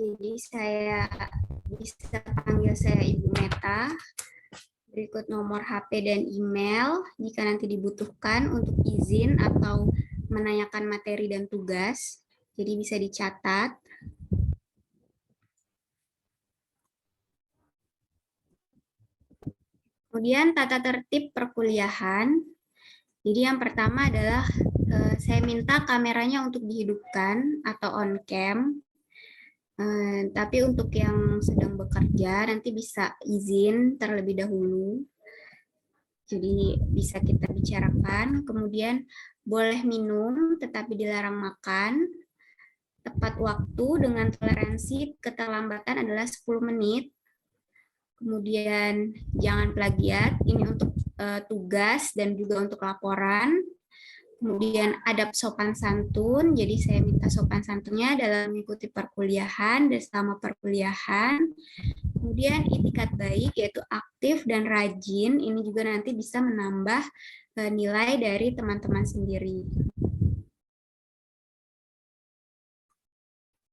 Jadi saya bisa panggil saya Ibu Meta. Berikut nomor HP dan email jika nanti dibutuhkan untuk izin atau menanyakan materi dan tugas. Jadi bisa dicatat. Kemudian tata tertib perkuliahan. Jadi yang pertama adalah saya minta kameranya untuk dihidupkan atau on cam. Tapi untuk yang sedang bekerja nanti bisa izin terlebih dahulu. Jadi bisa kita bicarakan. Kemudian boleh minum tetapi dilarang makan. Tepat waktu dengan toleransi keterlambatan adalah 10 menit. Kemudian jangan plagiat, ini untuk tugas dan juga untuk laporan. Kemudian adab sopan santun, jadi saya minta sopan santunnya dalam mengikuti perkuliahan dan selama perkuliahan. Kemudian itikat baik, yaitu aktif dan rajin, ini juga nanti bisa menambah nilai dari teman-teman sendiri.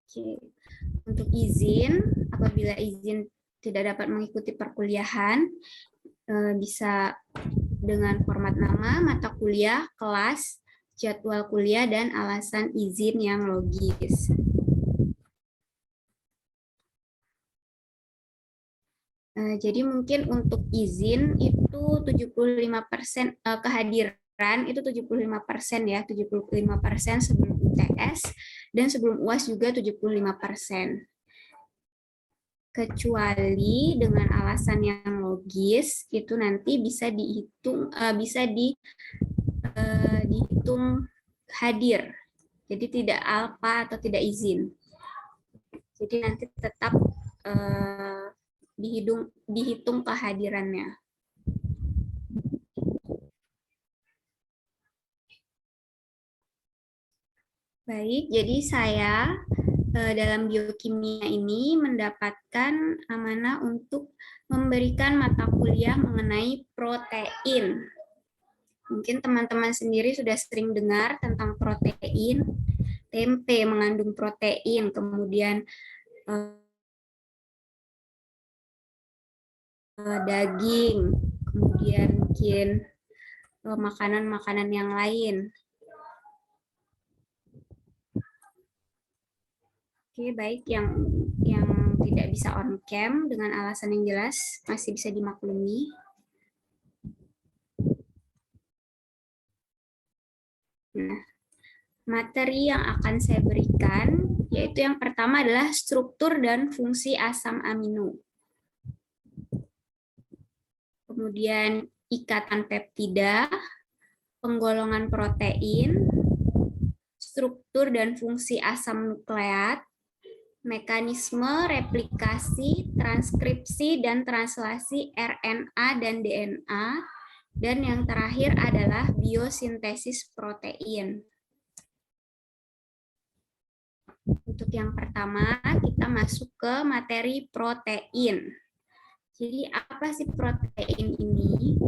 Oke. Untuk izin, apabila izin tidak dapat mengikuti perkuliahan, bisa dengan format nama, mata kuliah, kelas, jadwal kuliah, dan alasan izin yang logis. Jadi mungkin untuk izin itu 75% kehadiran itu 75% ya, 75% sebelum UTS dan sebelum UAS juga 75%. Kecuali dengan alasan yang logis itu nanti bisa dihitung dihitung hadir. Jadi tidak alfa atau tidak izin. Jadi nanti tetap dihitung kehadirannya. Baik, jadi saya dalam biokimia ini mendapatkan amanah untuk memberikan mata kuliah mengenai protein. Mungkin teman-teman sendiri sudah sering dengar tentang protein. Tempe mengandung protein, kemudian daging, kemudian mungkin makanan-makanan yang lain. Oke, baik, yang tidak bisa on cam dengan alasan yang jelas masih bisa dimaklumi. Nah, materi yang akan saya berikan yaitu yang pertama adalah struktur dan fungsi asam amino. Kemudian ikatan peptida, penggolongan protein, struktur dan fungsi asam nukleat, mekanisme replikasi, transkripsi, dan translasi RNA dan DNA, dan yang terakhir adalah biosintesis protein. Untuk yang pertama, kita masuk ke materi protein. Jadi apa sih protein ini?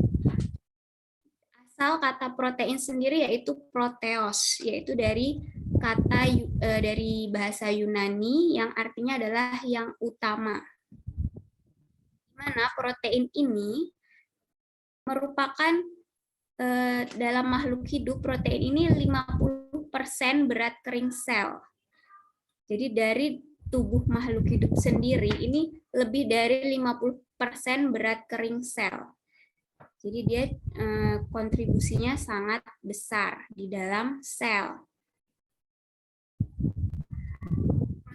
Asal kata protein sendiri yaitu proteos, yaitu dari kata dari bahasa Yunani yang artinya adalah yang utama. Mana protein ini merupakan dalam makhluk hidup, protein ini 50% berat kering sel. Jadi dari tubuh makhluk hidup sendiri ini lebih dari 50% berat kering sel. Jadi dia kontribusinya sangat besar di dalam sel.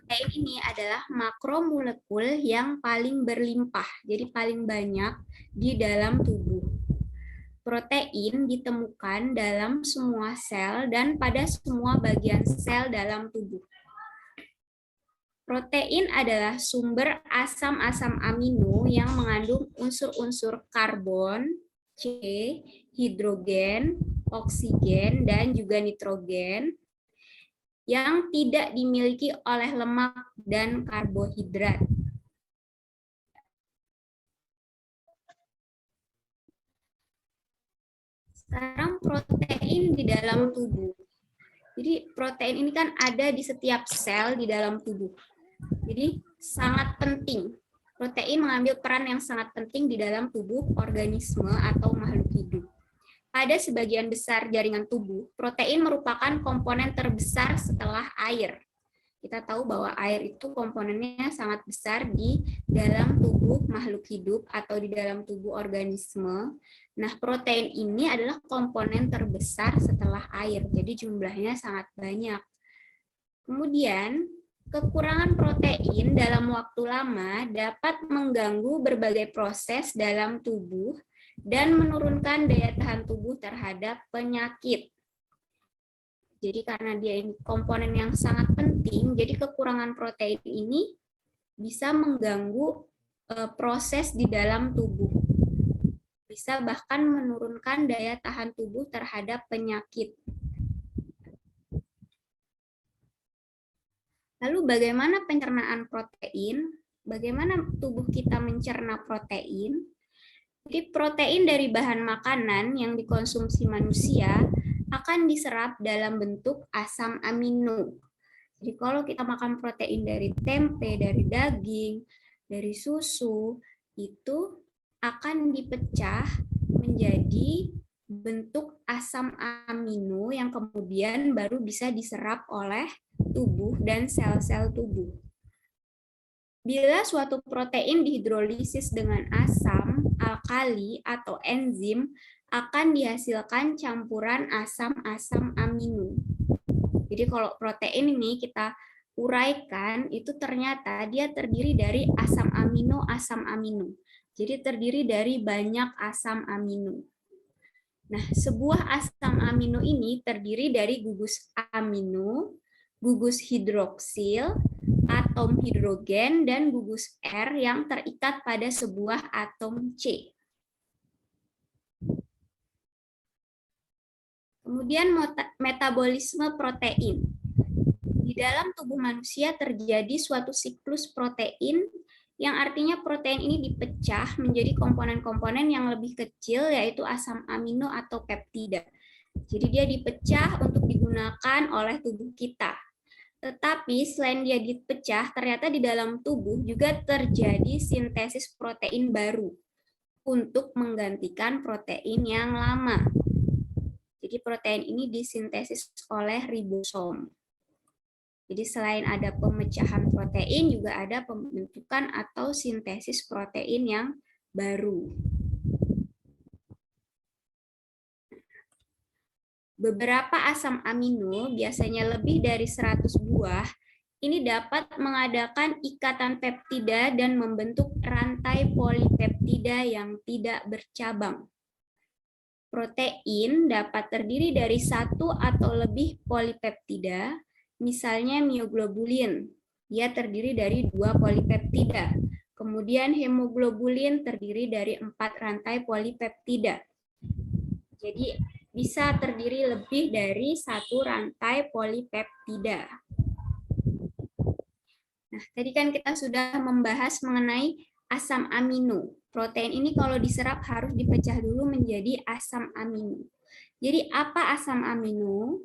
Protein ini adalah makromolekul yang paling berlimpah, jadi paling banyak di dalam tubuh. Protein ditemukan dalam semua sel dan pada semua bagian sel dalam tubuh. Protein adalah sumber asam-asam amino yang mengandung unsur-unsur karbon, C, hidrogen, oksigen, dan juga nitrogen yang tidak dimiliki oleh lemak dan karbohidrat. Sekarang protein di dalam tubuh. Jadi protein ini kan ada di setiap sel di dalam tubuh. Jadi sangat penting. Protein mengambil peran yang sangat penting di dalam tubuh organisme atau makhluk hidup. Pada sebagian besar jaringan tubuh, protein merupakan komponen terbesar setelah air. Kita tahu bahwa air itu komponennya sangat besar di dalam tubuh makhluk hidup atau di dalam tubuh organisme. Nah, protein ini adalah komponen terbesar setelah air, jadi jumlahnya sangat banyak. Kemudian, kekurangan protein dalam waktu lama dapat mengganggu berbagai proses dalam tubuh dan menurunkan daya tahan tubuh terhadap penyakit. Jadi karena dia ini komponen yang sangat penting, jadi kekurangan protein ini bisa mengganggu proses di dalam tubuh. Bisa bahkan menurunkan daya tahan tubuh terhadap penyakit. Lalu bagaimana pencernaan protein? Bagaimana tubuh kita mencerna protein? Jadi protein dari bahan makanan yang dikonsumsi manusia akan diserap dalam bentuk asam amino. Jadi kalau kita makan protein dari tempe, dari daging, dari susu, itu akan dipecah menjadi bentuk asam amino yang kemudian baru bisa diserap oleh tubuh dan sel-sel tubuh. Bila suatu protein dihidrolisis dengan asam, alkali, atau enzim, akan dihasilkan campuran asam-asam amino. Jadi kalau protein ini kita uraikan, itu ternyata dia terdiri dari asam amino. Jadi terdiri dari banyak asam amino. Nah, sebuah asam amino ini terdiri dari gugus amino, gugus hidroksil, atom hidrogen, dan gugus R yang terikat pada sebuah atom C. Kemudian metabolisme protein. Di dalam tubuh manusia terjadi suatu siklus protein yang artinya protein ini dipecah menjadi komponen-komponen yang lebih kecil, yaitu asam amino atau peptida. Jadi dia dipecah untuk digunakan oleh tubuh kita. Tetapi selain dia dipecah, ternyata di dalam tubuh juga terjadi sintesis protein baru untuk menggantikan protein yang lama. Jadi protein ini disintesis oleh ribosom. Jadi selain ada pemecahan protein, juga ada pembentukan atau sintesis protein yang baru. Beberapa asam amino, biasanya lebih dari 100 buah, ini dapat mengadakan ikatan peptida dan membentuk rantai polipeptida yang tidak bercabang. Protein dapat terdiri dari satu atau lebih polipeptida, misalnya mioglobulin, dia terdiri dari 2 polipeptida. Kemudian hemoglobulin terdiri dari 4 rantai polipeptida. Jadi bisa terdiri lebih dari 1 rantai polipeptida. Nah, tadi kan kita sudah membahas mengenai asam amino. Protein ini kalau diserap harus dipecah dulu menjadi asam amino. Jadi apa asam amino?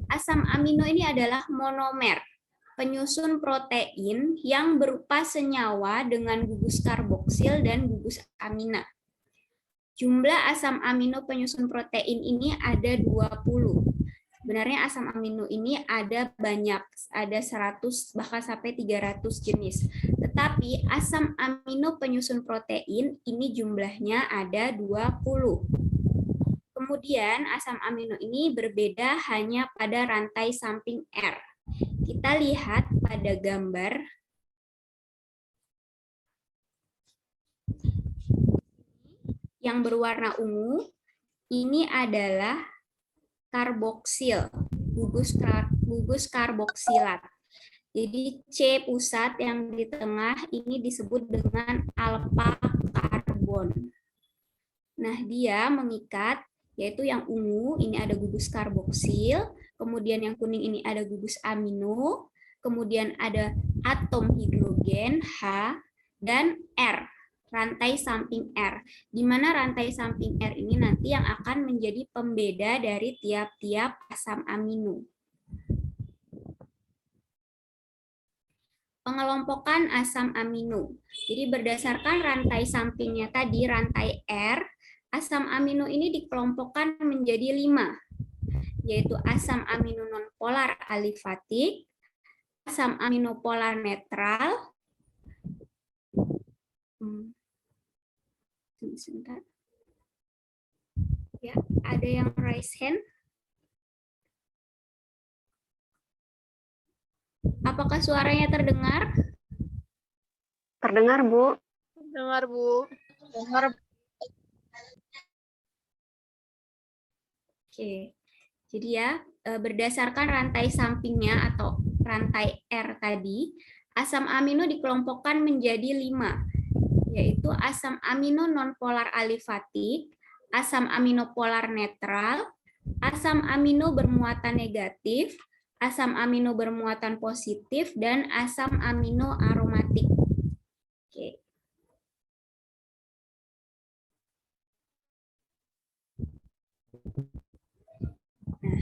Asam amino ini adalah monomer, penyusun protein yang berupa senyawa dengan gugus karboksil dan gugus amina. Jumlah asam amino penyusun protein ini ada 20. Sebenarnya asam amino ini ada banyak, ada 100 bahkan sampai 300 jenis. Tetapi asam amino penyusun protein ini jumlahnya ada 20. Kemudian asam amino ini berbeda hanya pada rantai samping R. Kita lihat pada gambar. Yang berwarna ungu, ini adalah karboksil, gugus karboksilat. Jadi C pusat yang di tengah ini disebut dengan alfa karbon. Nah, dia mengikat, yaitu yang ungu ini ada gugus karboksil, kemudian yang kuning ini ada gugus amino, kemudian ada atom hidrogen H dan R, rantai samping R, di mana rantai samping R ini nanti yang akan menjadi pembeda dari tiap-tiap asam amino. pengelompokan asam amino. Jadi berdasarkan rantai sampingnya tadi, rantai R, asam amino ini dikelompokkan menjadi 5, yaitu asam amino nonpolar alifatik, asam amino polar netral, sebentar. Ya, ada yang raise hand? Apakah suaranya terdengar? Terdengar, Bu. Dengar, Bu. Dengar. Oke. Jadi ya, berdasarkan rantai sampingnya atau rantai R tadi, asam amino dikelompokkan menjadi 5, yaitu asam amino nonpolar alifatik, asam amino polar netral, asam amino bermuatan negatif, asam amino bermuatan positif, dan asam amino aromatik. Oke. Nah,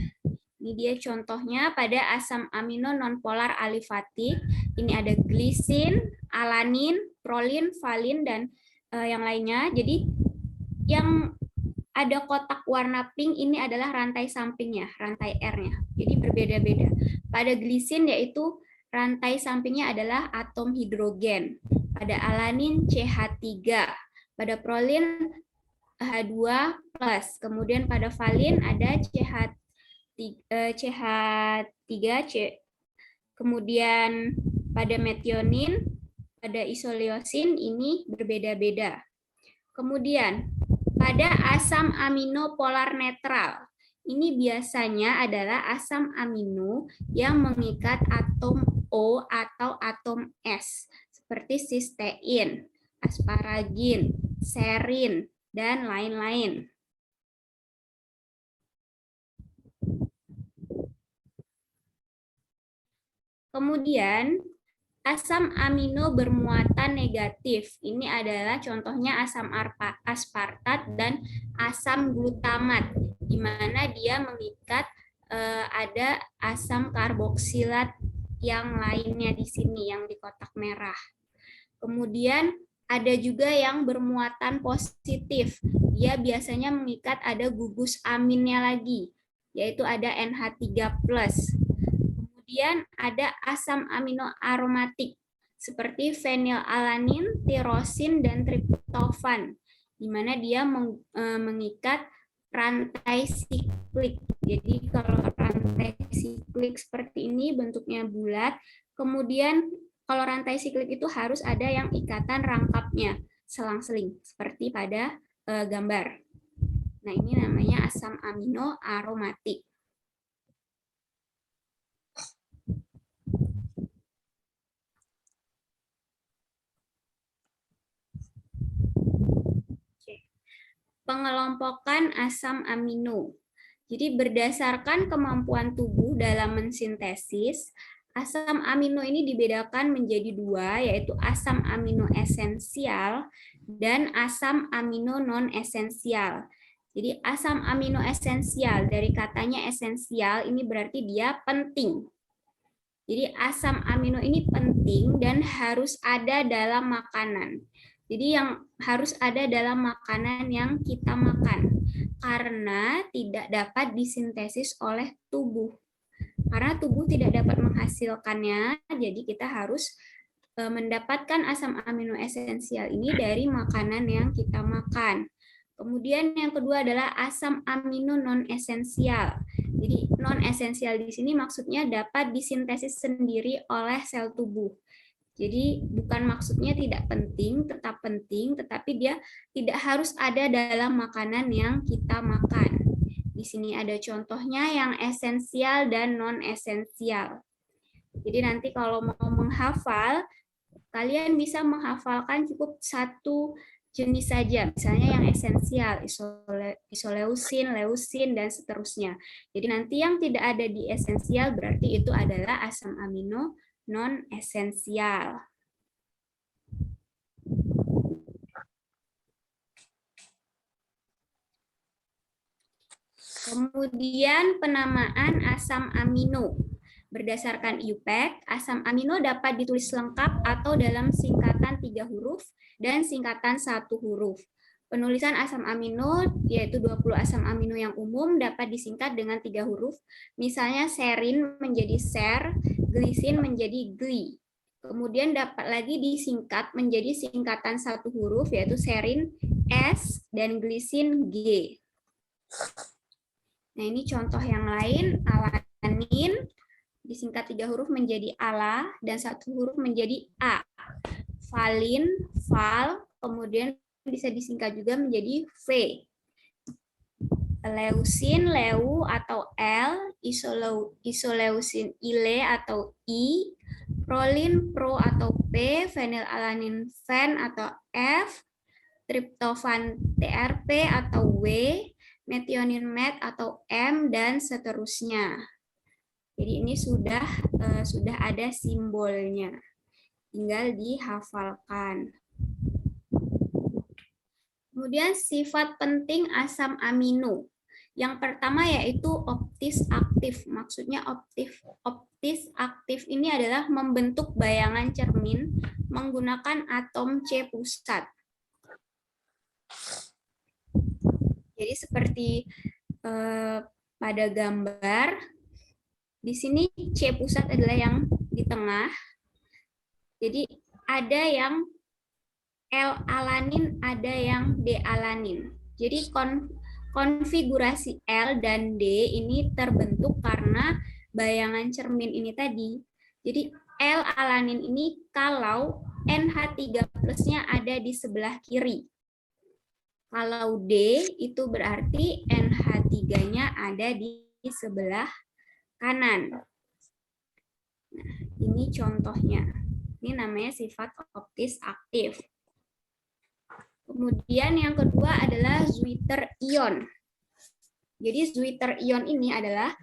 ini dia contohnya pada asam amino nonpolar alifatik. Ini ada glisin, alanin, prolin, valin, dan yang lainnya. Jadi yang ada kotak warna pink ini adalah rantai sampingnya, rantai R-nya. Jadi berbeda-beda. Pada glisin yaitu rantai sampingnya adalah atom hidrogen. Pada alanin CH3, pada prolin H2+, kemudian pada valin ada CH3C, kemudian pada metionin, pada isoleusin ini berbeda-beda. Kemudian pada asam amino polar netral, ini biasanya adalah asam amino yang mengikat atom O atau atom S, seperti sistein, asparagin, serin, dan lain-lain. Kemudian, asam amino bermuatan negatif. Ini adalah contohnya asam aspartat dan asam glutamat, di mana dia mengikat ada asam karboksilat yang lainnya di sini, yang di kotak merah. Kemudian ada juga yang bermuatan positif. Dia biasanya mengikat ada gugus aminnya lagi, yaitu ada NH3+. Kemudian ada asam amino aromatik seperti fenilalanin, tirosin, dan triptofan, di mana dia mengikat rantai siklik. Jadi kalau rantai siklik seperti ini bentuknya bulat, kemudian kalau rantai siklik itu harus ada yang ikatan rangkapnya, selang-seling, seperti pada gambar. Nah, ini namanya asam amino aromatik. Pengelompokan asam amino. Jadi berdasarkan kemampuan tubuh dalam mensintesis, asam amino ini dibedakan menjadi 2, yaitu asam amino esensial dan asam amino non-esensial. Jadi asam amino esensial, dari katanya esensial, ini berarti dia penting. Jadi asam amino ini penting dan harus ada dalam makanan. Jadi yang harus ada dalam makanan yang kita makan, karena tidak dapat disintesis oleh tubuh. Karena tubuh tidak dapat menghasilkannya, jadi kita harus mendapatkan asam amino esensial ini dari makanan yang kita makan. Kemudian yang kedua adalah asam amino non-esensial. Jadi non-esensial di sini maksudnya dapat disintesis sendiri oleh sel tubuh. Jadi bukan maksudnya tidak penting, tetap penting, tetapi dia tidak harus ada dalam makanan yang kita makan. Di sini ada contohnya yang esensial dan non-esensial. Jadi nanti kalau mau menghafal, kalian bisa menghafalkan cukup satu jenis saja, misalnya yang esensial, isoleusin, leusin, dan seterusnya. Jadi nanti yang tidak ada di esensial berarti itu adalah asam amino non-esensial. Kemudian penamaan asam amino. Berdasarkan IUPAC, asam amino dapat ditulis lengkap atau dalam singkatan 3 huruf dan singkatan 1 huruf. Penulisan asam amino, yaitu 20 asam amino yang umum, dapat disingkat dengan 3 huruf. Misalnya serin menjadi ser, glisin menjadi gli. Kemudian dapat lagi disingkat menjadi singkatan 1 huruf, yaitu serin S dan glisin G. Nah, ini contoh yang lain, alanin disingkat 3 huruf menjadi ala dan 1 huruf menjadi a. Valin, val, kemudian bisa disingkat juga menjadi v. Leusin, leu atau l, isoleusin, ile atau i, prolin, pro atau p, fenilalanin, fen atau f, triptofan, trp atau w, metionin, met atau m, dan seterusnya. Jadi ini sudah ada simbolnya, tinggal dihafalkan. Kemudian sifat penting asam amino. Yang pertama yaitu optis aktif. Maksudnya optis aktif ini adalah membentuk bayangan cermin menggunakan atom C pusat. Jadi seperti pada gambar, di sini C pusat adalah yang di tengah. Jadi ada yang L-alanin, ada yang D-alanin. Jadi konfigurasi L dan D ini terbentuk karena bayangan cermin ini tadi. Jadi L-alanin ini kalau NH3 plusnya ada di sebelah kiri. Kalau D itu berarti NH3-nya ada di sebelah kanan. Nah, ini contohnya. Ini namanya sifat optis aktif. Kemudian yang kedua adalah Zwitter ion. Jadi Zwitter ion ini adalah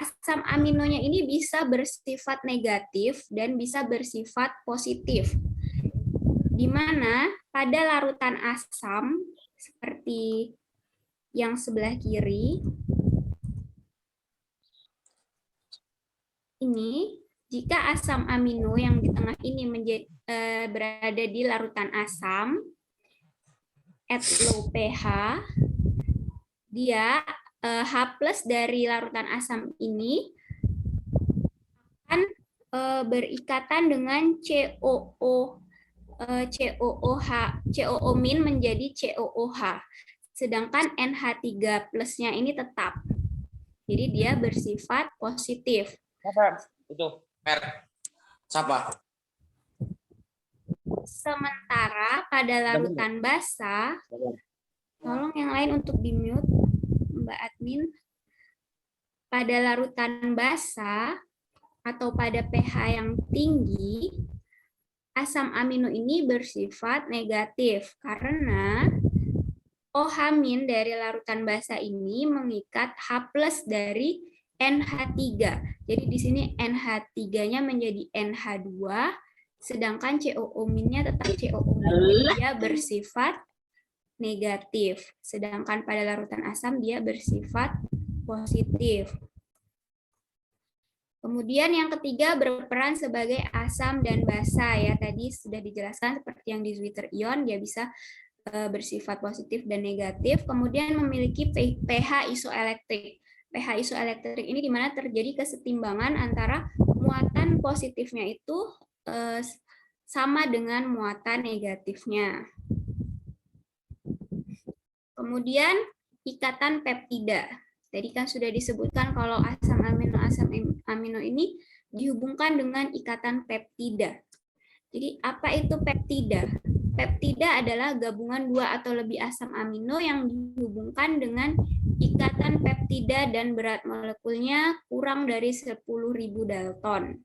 asam aminonya ini bisa bersifat negatif dan bisa bersifat positif. Di mana pada larutan asam seperti yang sebelah kiri ini, jika asam amino yang di tengah ini berada di larutan asam at low pH, dia H+ dari larutan asam ini akan berikatan dengan COO- menjadi COOH. Sedangkan NH3 plusnya ini tetap. Jadi dia bersifat positif. Itu, Mer. Siapa? Sementara pada larutan basa, tolong yang lain untuk di-mute, Mbak Admin. Pada larutan basa atau pada pH yang tinggi, asam amino ini bersifat negatif karena OH- dari larutan basa ini mengikat H+ dari NH3. Jadi di sini NH3-nya menjadi NH2, sedangkan COO-nya tetap COO-. Dia bersifat negatif. Sedangkan pada larutan asam dia bersifat positif. Kemudian yang ketiga berperan sebagai asam dan basa, ya tadi sudah dijelaskan seperti yang di Zwitter ion, dia bisa bersifat positif dan negatif. Kemudian memiliki pH isoelektrik. pH isoelektrik ini di mana terjadi kesetimbangan antara muatan positifnya itu sama dengan muatan negatifnya. Kemudian ikatan peptida. Tadi kan sudah disebutkan kalau asam amino ini dihubungkan dengan ikatan peptida. Jadi apa itu peptida? Peptida adalah gabungan 2 atau lebih asam amino yang dihubungkan dengan ikatan peptida dan berat molekulnya kurang dari 10.000 Dalton.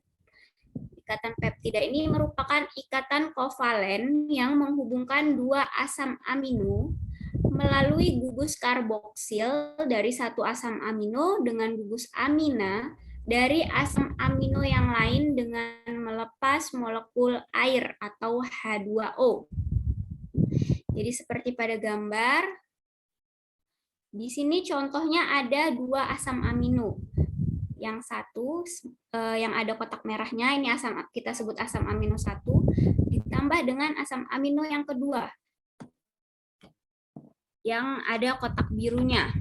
Ikatan peptida ini merupakan ikatan kovalen yang menghubungkan 2 asam amino melalui gugus karboksil dari satu asam amino dengan gugus amina dari asam amino yang lain dengan melepas molekul air atau H2O. Jadi seperti pada gambar, di sini contohnya ada 2 asam amino. yang satu yang ada kotak merahnya, ini asam, kita sebut asam amino 1, ditambah dengan asam amino yang kedua yang ada kotak birunya.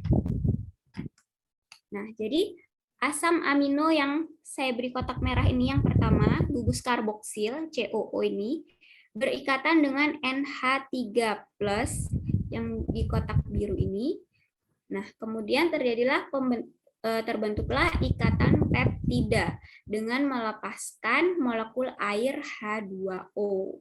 Nah, jadi asam amino yang saya beri kotak merah ini yang pertama, gugus karboksil COO ini berikatan dengan NH3+ yang di kotak biru ini. Nah, kemudian terbentuklah ikatan peptida dengan melepaskan molekul air H2O.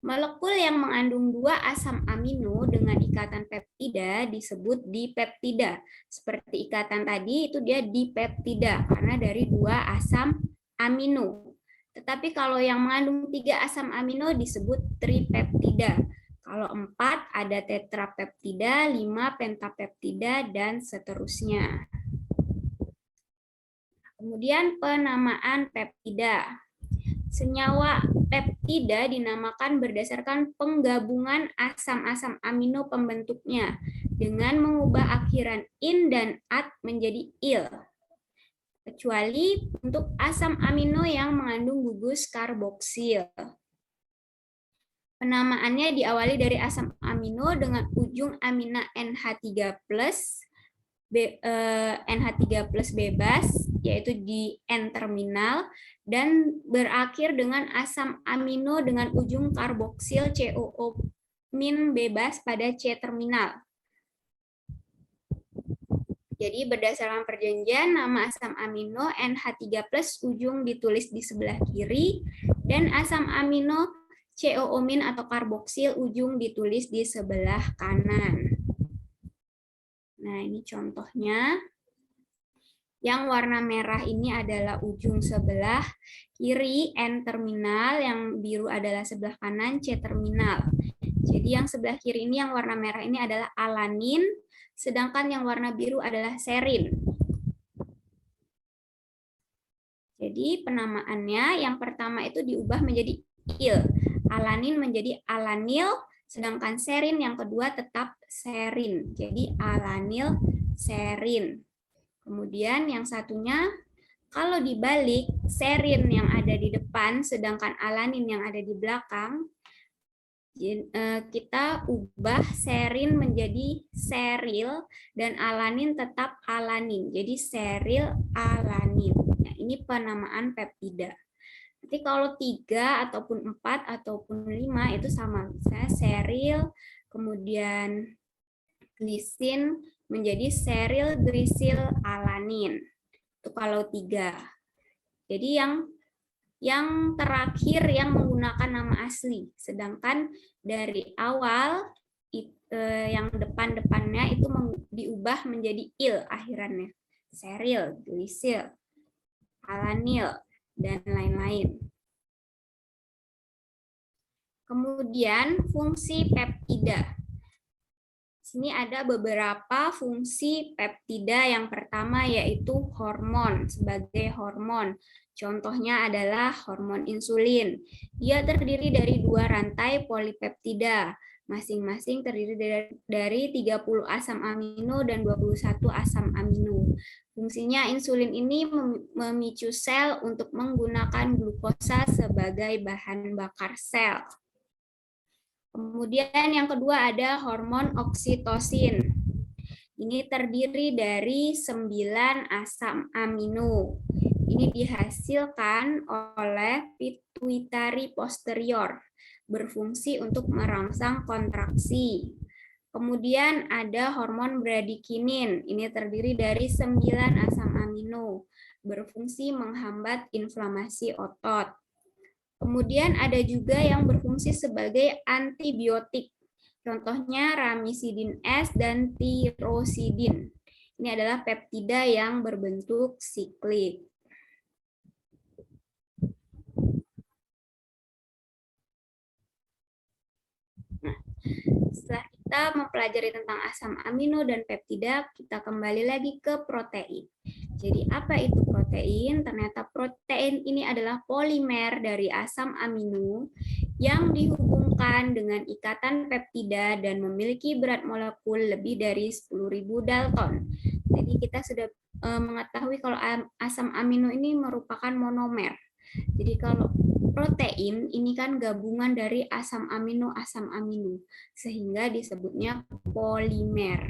Molekul yang mengandung 2 asam amino dengan ikatan peptida disebut dipeptida. Seperti ikatan tadi itu dia dipeptida karena dari 2 asam amino. Tetapi kalau yang mengandung 3 asam amino disebut tripeptida. Kalau 4 ada tetrapeptida, 5 pentapeptida, dan seterusnya. Kemudian penamaan peptida. Senyawa peptida dinamakan berdasarkan penggabungan asam-asam amino pembentuknya dengan mengubah akhiran in dan at menjadi il. Kecuali untuk asam amino yang mengandung gugus karboksil. Penamaannya diawali dari asam amino dengan ujung amina NH3+, NH3+ bebas, yaitu di N-terminal, dan berakhir dengan asam amino dengan ujung karboksil COO- bebas pada C-terminal. Jadi berdasarkan perjanjian, nama asam amino NH3+ ujung ditulis di sebelah kiri, dan asam amino COO- atau karboksil ujung ditulis di sebelah kanan. Nah, ini contohnya. Yang warna merah ini adalah ujung sebelah kiri N-terminal, yang biru adalah sebelah kanan C-terminal. Jadi yang sebelah kiri ini yang warna merah ini adalah alanin, sedangkan yang warna biru adalah serin. Jadi penamaannya yang pertama itu diubah menjadi il. Alanin menjadi alanil, sedangkan serin yang kedua tetap serin. Jadi alanil serin. Kemudian yang satunya, kalau dibalik, serin yang ada di depan, sedangkan alanin yang ada di belakang, kita ubah serin menjadi seril, dan alanin tetap alanin. Jadi seril alanin. Nah, ini penamaan peptida. Nanti kalau 3 ataupun 4 ataupun 5 itu sama. Misalnya seril, kemudian glisin menjadi seril glisil alanin. Itu kalau 3. Jadi yang terakhir yang menggunakan nama asli, sedangkan dari awal yang depan-depannya itu diubah menjadi il akhirannya, seril, glisil, alanil, dan lain-lain. Kemudian fungsi peptida. Sini ada beberapa fungsi peptida. Yang pertama yaitu hormon, sebagai hormon. Contohnya adalah hormon insulin. Dia terdiri dari 2 rantai polipeptida, masing-masing terdiri dari 30 asam amino dan 21 asam amino. Fungsinya insulin ini memicu sel untuk menggunakan glukosa sebagai bahan bakar sel. Kemudian yang kedua ada hormon oksitosin. Ini terdiri dari 9 asam amino. Ini dihasilkan oleh pituitari posterior, berfungsi untuk merangsang kontraksi. Kemudian ada hormon bradikinin. Ini terdiri dari 9 asam amino, berfungsi menghambat inflamasi otot. Kemudian ada juga yang berfungsi sebagai antibiotik. Contohnya ramisidin S dan tirosidin. Ini adalah peptida yang berbentuk siklik. Nah, setelah kita kita mempelajari tentang asam amino dan peptida, kita kembali lagi ke protein. Jadi apa itu protein? Ternyata protein ini adalah polimer dari asam amino yang dihubungkan dengan ikatan peptida dan memiliki berat molekul lebih dari 10.000 Dalton. Jadi kita sudah mengetahui kalau asam amino ini merupakan monomer. Jadi kalau protein ini kan gabungan dari asam amino, sehingga disebutnya polimer.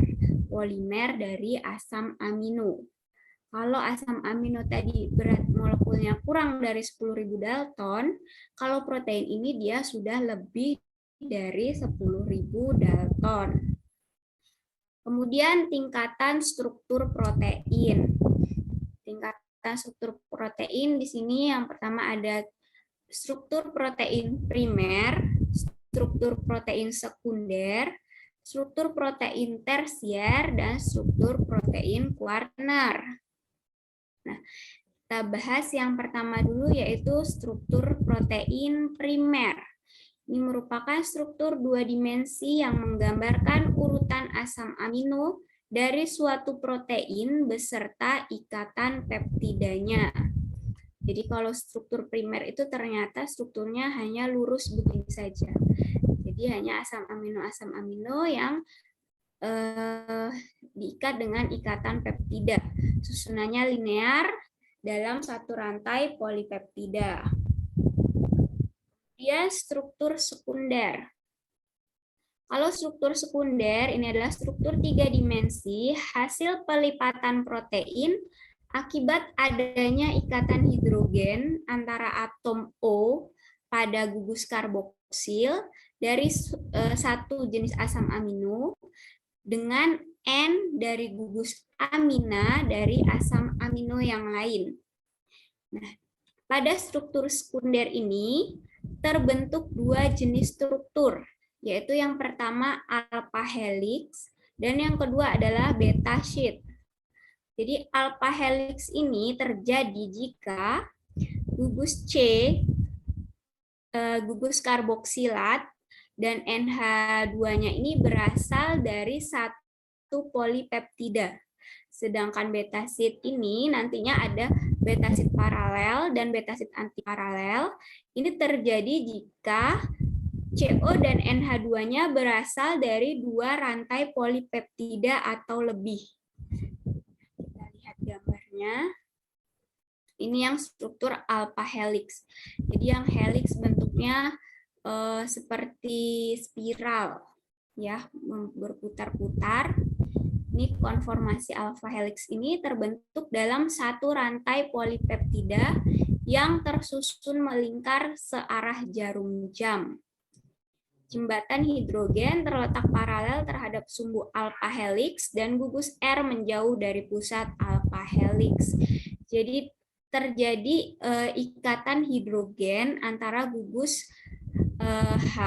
Polimer dari asam amino. Kalau asam amino tadi berat molekulnya kurang dari 10.000 Dalton, kalau protein ini dia sudah lebih dari 10.000 Dalton. Kemudian tingkatan struktur protein. Tingkatan struktur protein di sini yang pertama ada struktur protein primer, struktur protein sekunder, struktur protein tersier, dan struktur protein kuarner. Nah, kita bahas yang pertama dulu yaitu struktur protein primer. Ini merupakan struktur dua dimensi yang menggambarkan urutan asam amino dari suatu protein beserta ikatan peptidanya. Jadi kalau struktur primer itu ternyata strukturnya hanya lurus begini saja. Jadi hanya asam amino yang diikat dengan ikatan peptida. Susunannya linear dalam satu rantai polipeptida. Kemudian struktur sekunder. Kalau struktur sekunder ini adalah struktur tiga dimensi hasil pelipatan protein akibat adanya ikatan hidrogen antara atom O pada gugus karboksil dari satu jenis asam amino dengan N dari gugus amina dari asam amino yang lain. Nah, pada struktur sekunder ini terbentuk dua jenis struktur, yaitu yang pertama alpha helix dan yang kedua adalah beta sheet. Jadi alpha helix ini terjadi jika gugus C, gugus karboksilat, dan NH2-nya ini berasal dari satu polipeptida. Sedangkan beta sheet ini nantinya ada beta sheet paralel dan beta sheet antiparalel. Ini terjadi jika CO dan NH2-nya berasal dari dua rantai polipeptida atau lebih. Gambarnya ini yang struktur alpha helix. Jadi yang helix bentuknya seperti spiral, ya, berputar-putar. Ini konformasi alpha helix ini terbentuk dalam satu rantai polipeptida yang tersusun melingkar searah jarum jam. Jembatan hidrogen terletak paralel terhadap sumbu alpha helix dan gugus R menjauh dari pusat alpha helix. Jadi terjadi ikatan hidrogen antara gugus H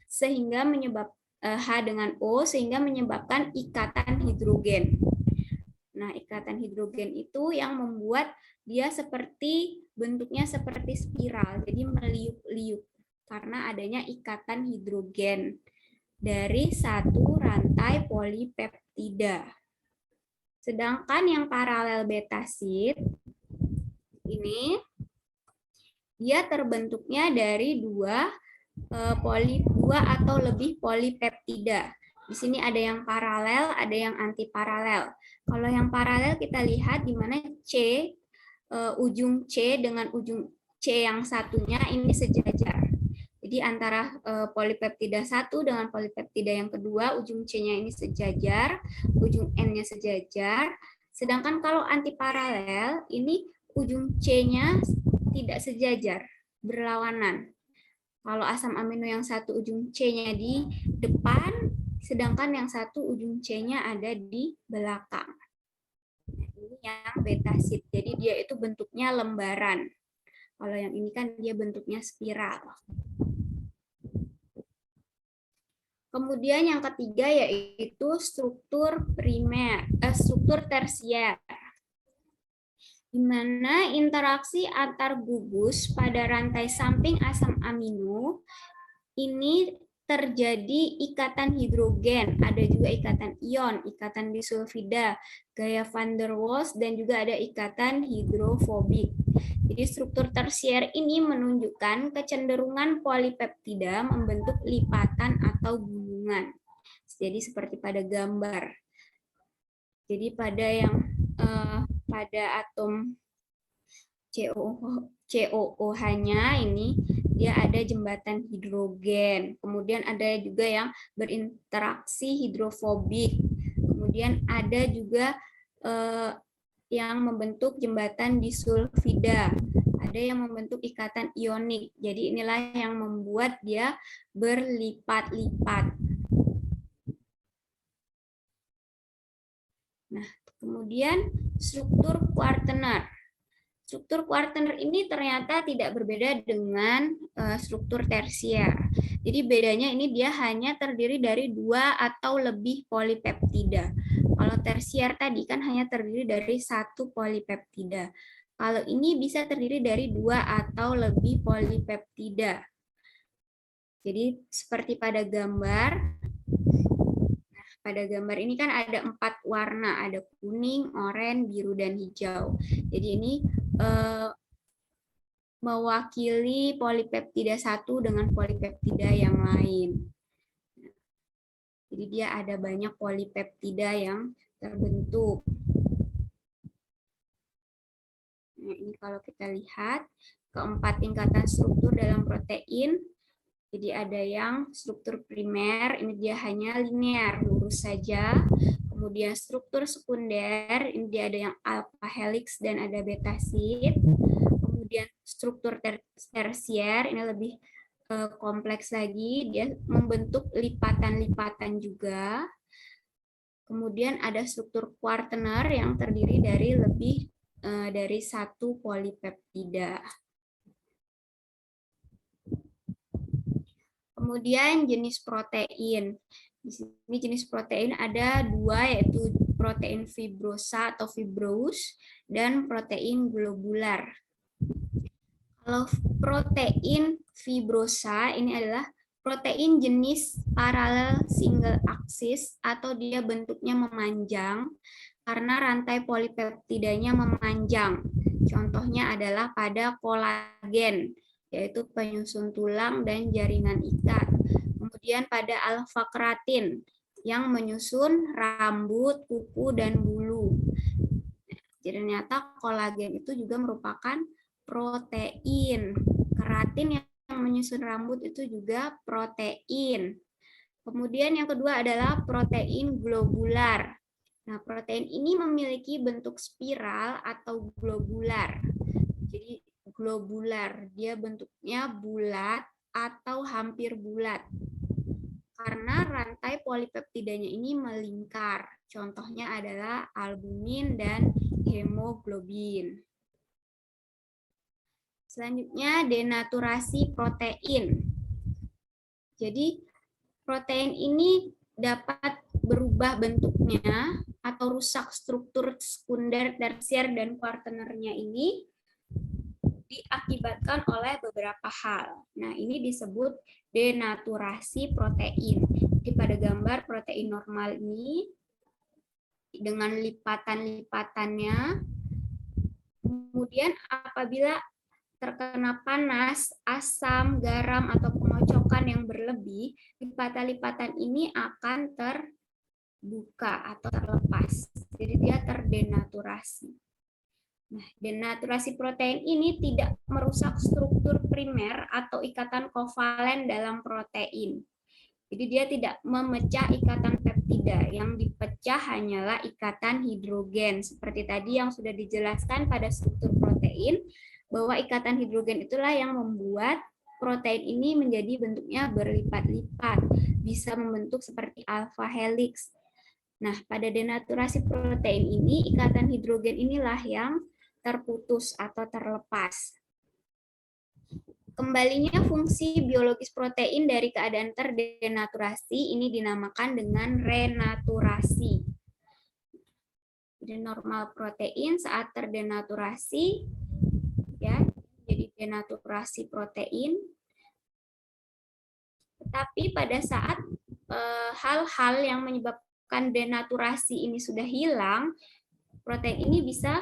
sehingga H dengan O sehingga menyebabkan ikatan hidrogen. Nah, ikatan hidrogen itu yang membuat dia bentuknya seperti spiral, jadi meliuk-liuk karena adanya ikatan hidrogen dari satu rantai polipeptida. Sedangkan yang paralel beta sheet ini dia terbentuknya dari dua atau lebih polipeptida. Di sini ada yang paralel, ada yang antiparalel. Kalau yang paralel kita lihat di mana C, ujung C dengan ujung C yang satunya ini sejajar. Jadi antara polipeptida satu dengan polipeptida yang kedua, ujung C-nya ini sejajar, ujung N-nya sejajar. Sedangkan kalau antiparalel, ini ujung C-nya tidak sejajar, berlawanan. Kalau asam amino yang satu ujung C-nya di depan, sedangkan yang satu ujung C-nya ada di belakang. Nah, ini yang beta sheet. Jadi dia itu bentuknya lembaran. Kalau yang ini kan dia bentuknya spiral. Kemudian yang ketiga yaitu struktur tersier, di mana interaksi antar gugus pada rantai samping asam amino ini terjadi ikatan hidrogen, ada juga ikatan ion, ikatan disulfida, gaya van der Waals, dan juga ada ikatan hidrofobik. Jadi struktur tersier ini menunjukkan kecenderungan polipeptida membentuk lipatan atau gulungan. Jadi seperti pada gambar. Jadi pada atom COOH-nya ini dia ada jembatan hidrogen. Kemudian ada juga yang berinteraksi hidrofobik. Kemudian ada juga yang membentuk jembatan disulfida. Ada yang membentuk ikatan ionik. Jadi inilah yang membuat dia berlipat-lipat. Nah, kemudian struktur kuartener. Struktur kuartener ini ternyata tidak berbeda dengan struktur tersier. Jadi bedanya ini dia hanya terdiri dari 2 atau lebih polipeptida. Kalau tersier tadi kan hanya terdiri dari 1 polipeptida. Kalau ini bisa terdiri dari 2 atau lebih polipeptida. Jadi seperti pada gambar. Pada gambar ini kan ada 4 warna, ada kuning, oranye, biru, dan hijau. Jadi ini mewakili polipeptida 1 dengan polipeptida yang lain. Jadi dia ada banyak polipeptida yang terbentuk. Nah, ini kalau kita lihat keempat tingkatan struktur dalam protein. Jadi ada yang struktur primer, ini dia hanya linear, lurus saja. Kemudian struktur sekunder, ini dia ada yang alpha helix dan ada beta sheet. Kemudian struktur tersier, ini lebih kompleks lagi, dia membentuk lipatan-lipatan juga. Kemudian ada struktur kuartener yang terdiri dari lebih dari 1 polipeptida. Kemudian jenis protein. Di sini jenis protein ada 2, yaitu protein fibrosa atau fibrous dan protein globular. Kalau protein fibrosa ini adalah protein jenis paralel single axis atau dia bentuknya memanjang karena rantai polipeptidanya memanjang. Contohnya adalah pada kolagen, yaitu penyusun tulang dan jaringan ikat. Kemudian pada alfa keratin yang menyusun rambut, kuku, dan bulu. Jadi ternyata kolagen itu juga merupakan protein. Keratin yang menyusun rambut itu juga protein. Kemudian yang kedua adalah protein globular. Nah, protein ini memiliki bentuk spiral atau globular. Jadi globular, dia bentuknya bulat atau hampir bulat. Karena rantai polipeptidanya ini melingkar. Contohnya adalah albumin dan hemoglobin. Selanjutnya denaturasi protein. Jadi protein ini dapat berubah bentuknya atau rusak struktur sekunder, tersier, dan kuartenernya ini diakibatkan oleh beberapa hal. Nah, ini disebut denaturasi protein. Jadi pada gambar protein normal ini dengan lipatan-lipatannya, kemudian apabila terkena panas, asam, garam, atau pengocokan yang berlebih, lipatan-lipatan ini akan terbuka atau terlepas. Jadi dia terdenaturasi. Nah, denaturasi protein ini tidak merusak struktur primer atau ikatan kovalen dalam protein. Jadi dia tidak memecah ikatan peptida, yang dipecah hanyalah ikatan hidrogen. Seperti tadi yang sudah dijelaskan pada struktur protein, bahwa ikatan hidrogen itulah yang membuat protein ini menjadi bentuknya berlipat-lipat, bisa membentuk seperti alpha helix. Nah, pada denaturasi protein ini, ikatan hidrogen inilah yang terputus atau terlepas. Kembalinya fungsi biologis protein dari keadaan terdenaturasi ini dinamakan dengan renaturasi. Jadi normal protein saat terdenaturasi, ya, jadi denaturasi protein Tapi pada saat hal-hal yang menyebabkan denaturasi ini sudah hilang, protein ini bisa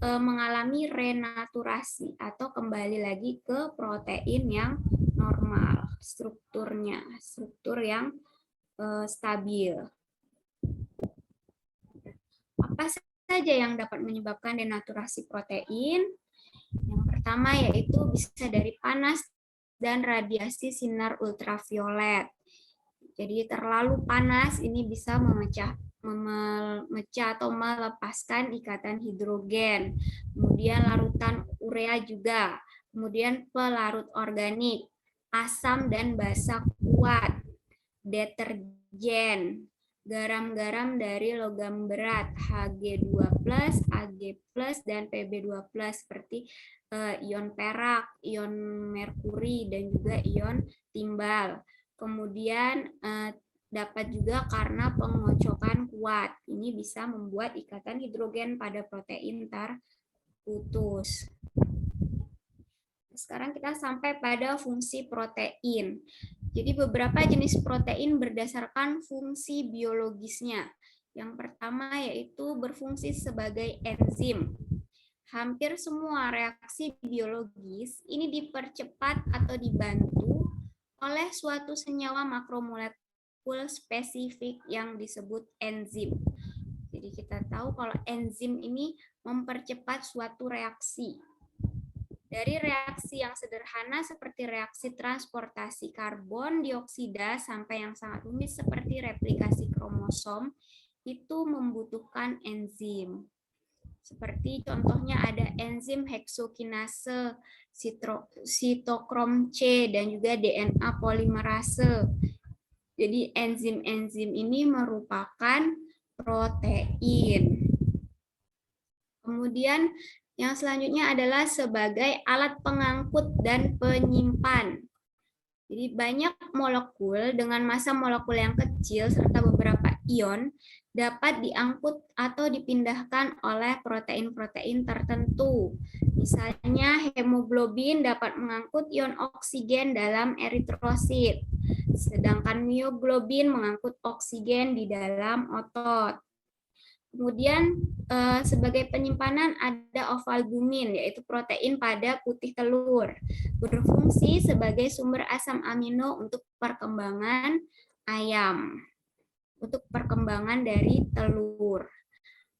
mengalami renaturasi atau kembali lagi ke protein yang normal, struktur yang stabil. Apa saja yang dapat menyebabkan denaturasi protein? Yang pertama yaitu bisa dari panas dan radiasi sinar ultraviolet. Jadi terlalu panas ini bisa memecah atau melepaskan ikatan hidrogen. Kemudian larutan urea juga. Kemudian pelarut organik, asam dan basa kuat, detergen, garam-garam dari logam berat, Hg2+, Ag+, dan Pb2+, seperti ion perak, ion merkuri, dan juga ion timbal. Kemudian dapat juga karena pengocokan kuat. Ini bisa membuat ikatan hidrogen pada protein terputus. Sekarang kita sampai pada fungsi protein. Jadi beberapa jenis protein berdasarkan fungsi biologisnya. Yang pertama yaitu berfungsi sebagai enzim. Hampir semua reaksi biologis ini dipercepat atau dibantu oleh suatu senyawa makromolekul spesifik yang disebut enzim. Jadi kita tahu kalau enzim ini mempercepat suatu reaksi. Dari reaksi yang sederhana seperti reaksi transportasi karbon dioksida sampai yang sangat rumit seperti replikasi kromosom itu membutuhkan enzim. Seperti contohnya ada enzim heksokinase, sitokrom C, dan juga DNA polimerase. Jadi enzim-enzim ini merupakan protein. Kemudian yang selanjutnya adalah sebagai alat pengangkut dan penyimpan. Jadi banyak molekul dengan massa molekul yang kecil serta beberapa ion dapat diangkut atau dipindahkan oleh protein-protein tertentu. Misalnya hemoglobin dapat mengangkut ion oksigen dalam eritrosit, sedangkan mioglobin mengangkut oksigen di dalam otot. Kemudian sebagai penyimpanan ada ovalbumin, yaitu protein pada putih telur. Berfungsi sebagai sumber asam amino untuk perkembangan ayam, untuk perkembangan dari telur.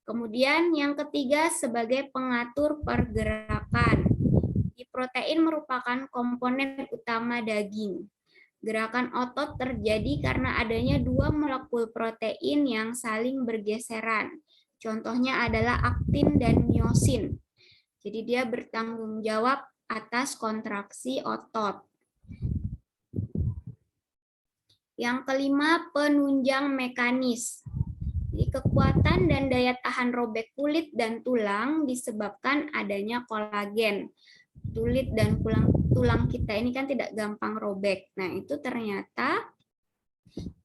Kemudian yang ketiga sebagai pengatur pergerakan. Protein merupakan komponen utama daging. Gerakan otot terjadi karena adanya dua molekul protein yang saling bergeseran. Contohnya adalah aktin dan miosin. Jadi dia bertanggung jawab atas kontraksi otot. Yang kelima, penunjang mekanis. Jadi kekuatan dan daya tahan robek kulit dan tulang disebabkan adanya kolagen. Kulit dan tulang kita ini kan tidak gampang robek. Nah, itu ternyata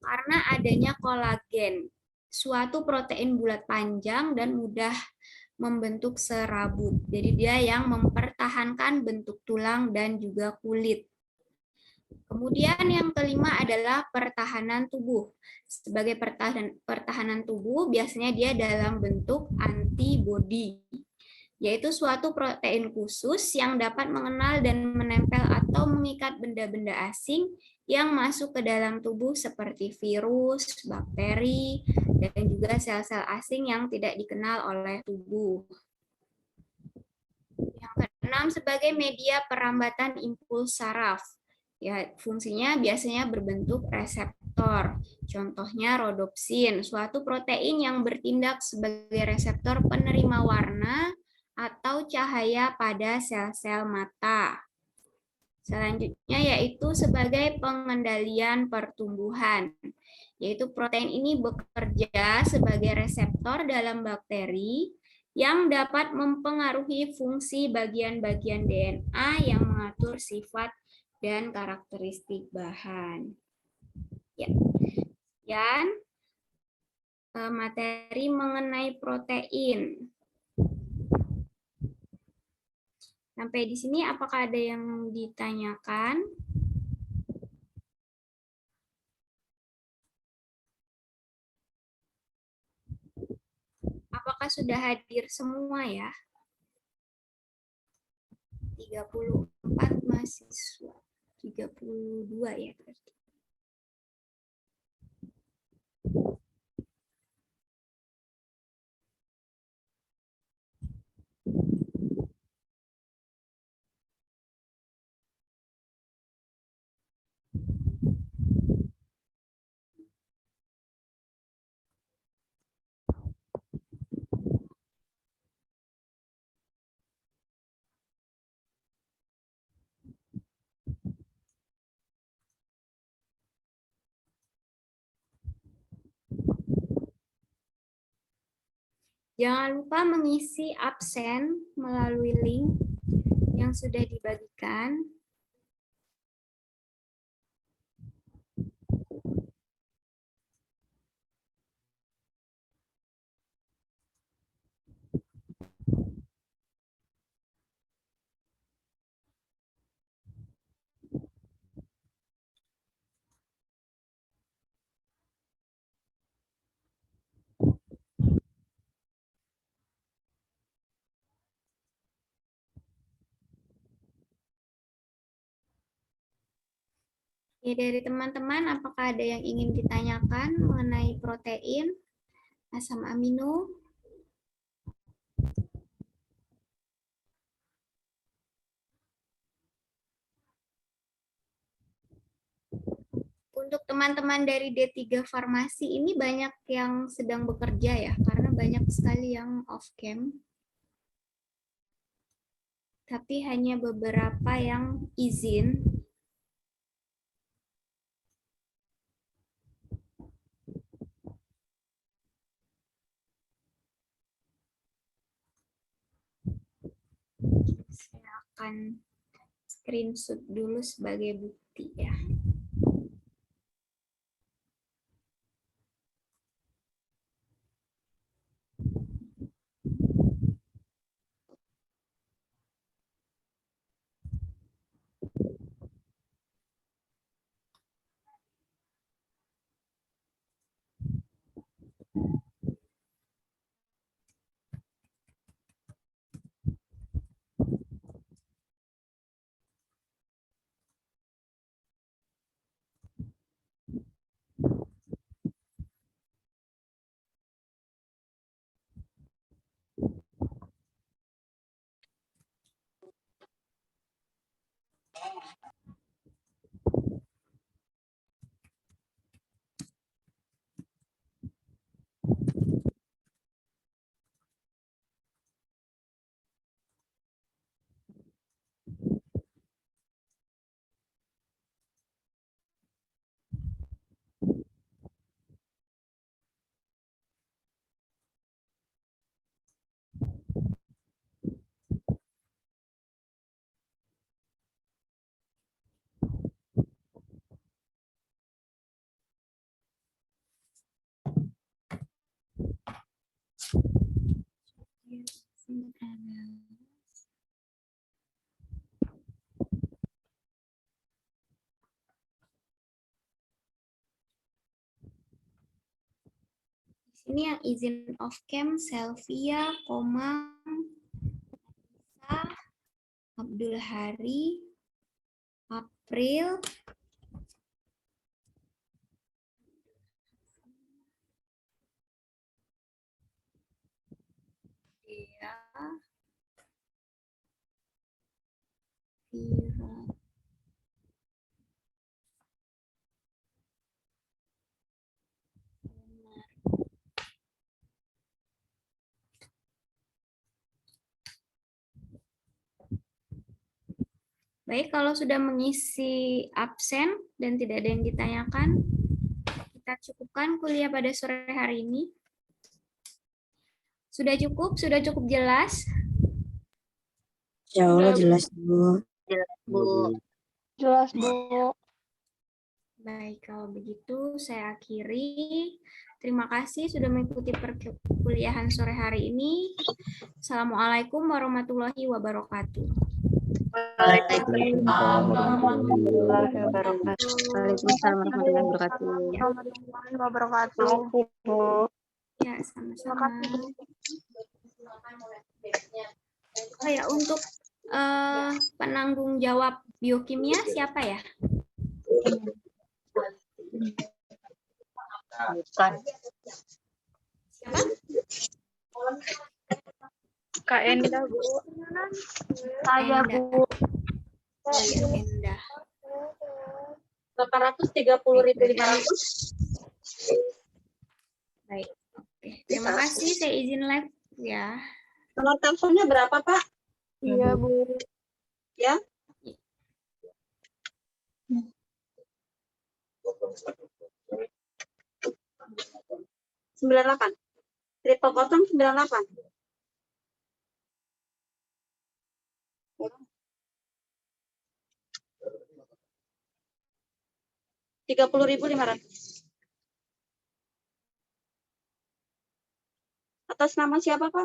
karena adanya kolagen, suatu protein bulat panjang dan mudah membentuk serabut. Jadi dia yang mempertahankan bentuk tulang dan juga kulit. Kemudian yang kelima adalah pertahanan tubuh. Sebagai pertahanan tubuh biasanya dia dalam bentuk antibodi, yaitu suatu protein khusus yang dapat mengenal dan menempel atau mengikat benda-benda asing yang masuk ke dalam tubuh seperti virus, bakteri, dan juga sel-sel asing yang tidak dikenal oleh tubuh. Yang keenam, sebagai media perambatan impuls saraf. Ya, fungsinya biasanya berbentuk reseptor. Contohnya rodopsin, suatu protein yang bertindak sebagai reseptor penerima warna atau cahaya pada sel-sel mata. Selanjutnya yaitu sebagai pengendalian pertumbuhan, yaitu protein ini bekerja sebagai reseptor dalam bakteri yang dapat mempengaruhi fungsi bagian-bagian DNA yang mengatur sifat dan karakteristik bahan. Ya. Sekian materi mengenai protein. Sampai di sini apakah ada yang ditanyakan? sudah hadir semua ya. 34 mahasiswa. 32 ya berarti. Jangan lupa mengisi absen melalui link yang sudah dibagikan. Ya, dari teman-teman, apakah ada yang ingin ditanyakan mengenai protein, asam amino? Untuk teman-teman dari D3 Farmasi ini banyak yang sedang bekerja ya, karena banyak sekali yang off-cam. Tapi hanya beberapa yang izin. Saya akan screenshot dulu sebagai bukti ya. Ini yang izin off cam, Selvia, Komang, Abdul Hari, April, Dea, Vira, baik, kalau sudah mengisi absen dan tidak ada yang ditanyakan, kita cukupkan kuliah pada sore hari ini. Sudah cukup jelas? Ya Allah, jelas, Bu. Jelas, Bu. Baik, kalau begitu saya akhiri. Terima kasih sudah mengikuti perkuliahan sore hari ini. Assalamualaikum warahmatullahi wabarakatuh. Waalaikumsalam warahmatullahi wabarakatuh. Waalaikumsalam warahmatullahi wabarakatuh. Warahmatullahi wabarakatuh. Ya, sama-sama. Oh ya, untuk penanggung jawab biokimia siapa ya? Bukan. Siapa? Kak Enda, Bu. Saya, Enda. Bu. Oh ya, Enda. 830.500. Baik. Oke, terima kasih. Saya izin live ya. Nomor teleponnya berapa, Pak? Iya, Bu. Ya. Sembilan 98. 00098. Rp30.500. Atas nama siapa, Pak?